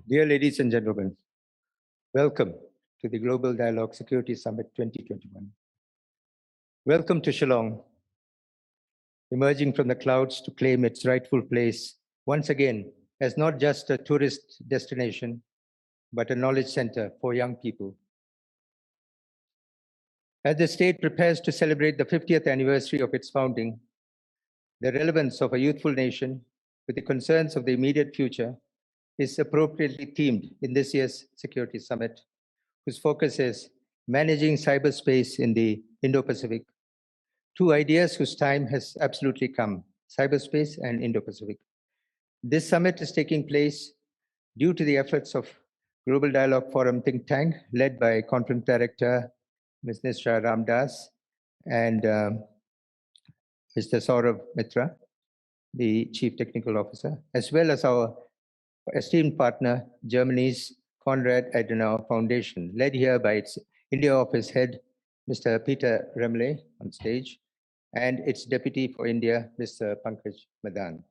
Dear ladies and gentlemen, welcome to the Global Dialogue Security Summit 2021. Welcome to Shillong, emerging from the clouds to claim its rightful place once again as not just a tourist destination, but a knowledge center for young people. As the state prepares to celebrate the 50th anniversary of its founding, the relevance of a youthful nation with the concerns of the immediate future is appropriately themed in this year's Security Summit, whose focus is managing cyberspace in the Indo-Pacific. Two ideas whose time has absolutely come, cyberspace and Indo-Pacific. This summit is taking place due to the efforts of Global Dialogue Forum think tank led by Conference Director Ms. Nisha Ramdas and Mr. Saurav Mitra, the Chief Technical Officer, as well as our esteemed partner, Germany's Konrad Adenauer Foundation, led here by its India office head, Mr. Peter Remle on stage, and its Deputy for India, Mr. Pankaj Madan.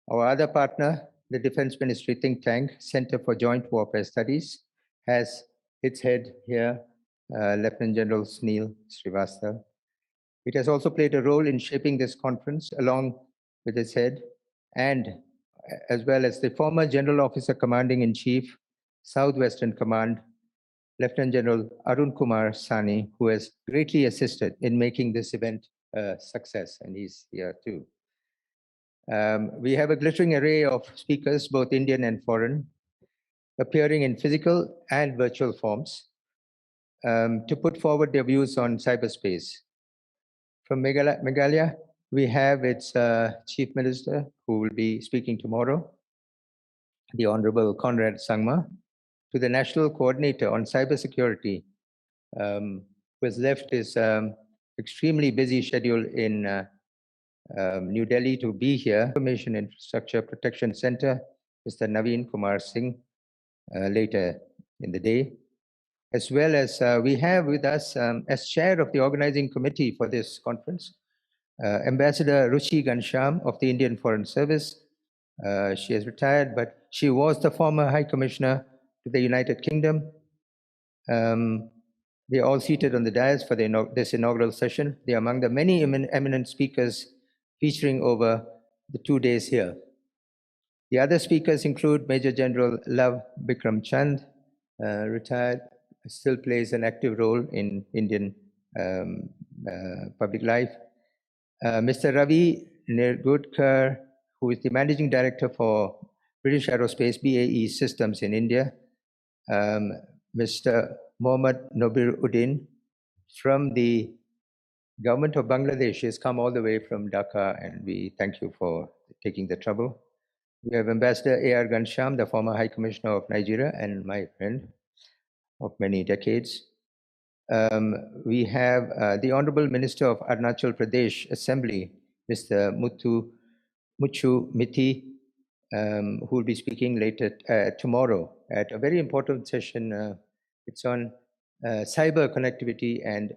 Our other partner, the Defense Ministry think tank, Center for Joint Warfare Studies, has its head here, Lieutenant General Sunil Srivastava. It has also played a role in shaping this conference along with its head, and as well as the former General Officer Commanding-in-Chief, Southwestern Command, Lieutenant General Arun Kumar Sani, who has greatly assisted in making this event a success, and he's here too. We have a glittering array of speakers, both Indian and foreign, appearing in physical and virtual forms to put forward their views on cyberspace. From Meghalaya, we have its Chief Minister, who will be speaking tomorrow, the Honorable Conrad Sangma, to the National Coordinator on Cybersecurity, who has left his extremely busy schedule in New Delhi to be here. Information Infrastructure Protection Center, Mr. Naveen Kumar Singh, later in the day. As well as we have with us, as chair of the organizing committee for this conference, Ambassador Ruchi Ghanshyam of the Indian Foreign Service. She has retired, but she was the former High Commissioner to the United Kingdom. They are all seated on the dais for this inaugural session. They are among the many eminent speakers featuring over the 2 days here. The other speakers include Major General Lav Bikram Chand, retired, still plays an active role in Indian public life. Mr. Ravi Nirgudkar, who is the Managing Director for British Aerospace BAE Systems in India. Mr. Mohammad Nobir Uddin from the Government of Bangladesh has come all the way from Dhaka, and we thank you for taking the trouble. We have Ambassador A.R. Ghanshyam, the former High Commissioner of Nigeria and my friend of many decades. We have the Honorable Minister of Arunachal Pradesh Assembly, Mr. Muchu Mithi, who will be speaking later tomorrow at a very important session. It's on cyber connectivity and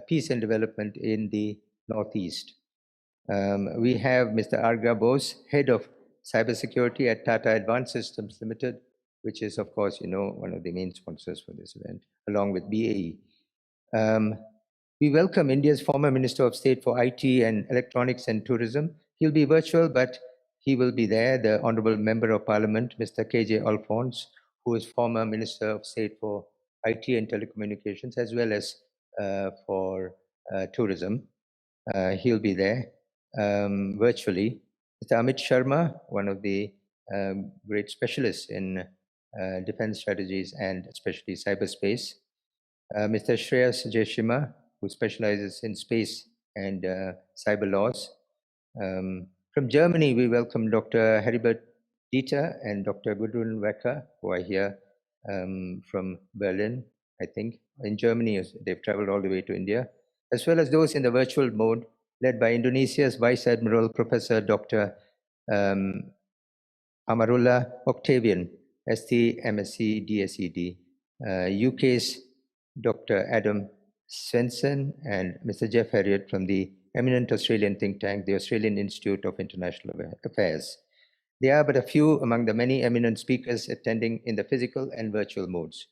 peace and development in the Northeast. We have Mr. Arga Bose, Head of Cybersecurity at Tata Advanced Systems Limited, which is, of course, one of the main sponsors for this event, along with BAE. We welcome India's former Minister of State for IT and Electronics and Tourism. He'll be virtual, but he will be there, the Honorable Member of Parliament, Mr. KJ Alphonse, who is former Minister of State for IT and Telecommunications, as well as for tourism. He'll be there virtually. Mr. Amit Sharma, one of the great specialists in defense strategies and especially cyberspace. Mr. Shreyas Jayashima, who specializes in space and cyber laws. From Germany, we welcome Dr. Heribert Dieter and Dr. Gudrun Wecker, who are here from Berlin, I think. In Germany, they've traveled all the way to India, as well as those in the virtual mode, led by Indonesia's Vice Admiral Professor Dr. Amarullah Octavian, ST MSc DSED, UK's Dr. Adam Svensson, and Mr. Jeff Harriott from the eminent Australian think tank, the Australian Institute of International Affairs. They are but a few among the many eminent speakers attending in the physical and virtual modes.